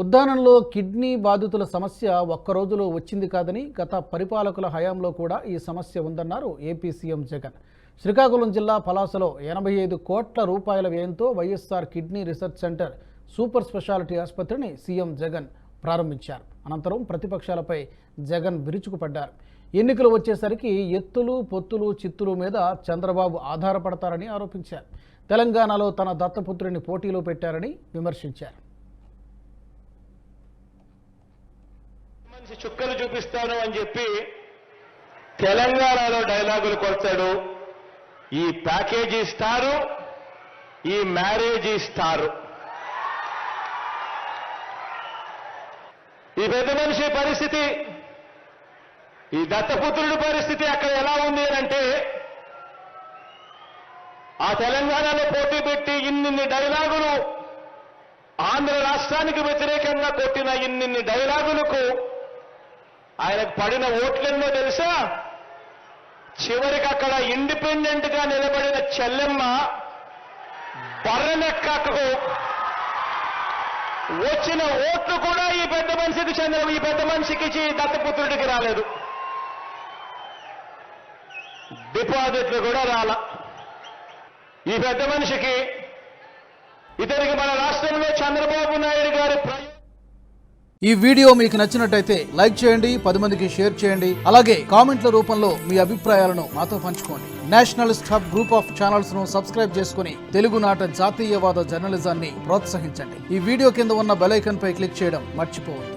ఉద్దానంలో kidney బాధితుల సమస్య ఒక్క రోజులో వచ్చింది కాదని గత పరిపాలకుల హయాంలో కూడా ఈ సమస్య ఉందన్నారు ఏపీ సీఎం జగన్. శ్రీకాకుళం జిల్లా పలాసలో 85 కోట్ల రూపాయల వ్యయంతో YSR kidney research centre super speciality ఆసుపత్రిని సీఎం జగన్ ప్రారంభించారు. అనంతరం ప్రతిపక్షాలపై జగన్ విరుచుకుపడ్డారు. ఎన్నికలు వచ్చేసరికి ఎత్తులు పొత్తులు చిత్తులు మీద చంద్రబాబు ఆధారపడతారని ఆరోపించారు. తెలంగాణలో తన దత్తపుత్రుని పోటీలో పెట్టారని విమర్శించారు. చుక్కలు చూపిస్తాను అని చెప్పి తెలంగాణలో డైలాగులు కొడతాడు. ఈ ప్యాకేజీ ఇస్తారు, ఈ మ్యారేజ్ ఇస్తారు. ఈ పెద్ద మనిషి పరిస్థితి, ఈ దత్తపుత్రుడి పరిస్థితి అక్కడ ఎలా ఉంది అంటే, ఆ తెలంగాణలో పోటీ పెట్టి ఇన్నిన్ని డైలాగులు, ఆంధ్ర రాష్ట్రానికి వ్యతిరేకంగా కొట్టిన ఇన్నిన్ని డైలాగులకు ఆయనకు పడిన ఓట్లెన్నో తెలుసా? చివరికి అక్కడ ఇండిపెండెంట్ గా నిలబడిన చెల్లెమ్మ బర్రెనెక్కకు వచ్చిన ఓట్లు కూడా ఈ పెద్ద మనిషికి దత్తపుత్రుడికి రాలేదు. డిపాజిట్లు కూడా రాల. ఈ పెద్ద మనిషికి ఇతనికి మన రాష్ట్రంలో చంద్రబాబు నాయుడు గారి ఈ వీడియో మీకు నచ్చినట్టయితే లైక్ చేయండి, 10 మందికి షేర్ చేయండి. అలాగే కామెంట్ల రూపంలో మీ అభిప్రాయాలను మాతో పంచుకోండి. Nationalist hub group of channels ను సబ్స్క్రైబ్ చేసుకుని తెలుగునాట జాతీయవాద జర్నలిజాన్ని ప్రోత్సహించండి. ఈ వీడియో కింద ఉన్న బెల్ ఐకాన్ పై క్లిక్ చేయడం మర్చిపోవద్దు.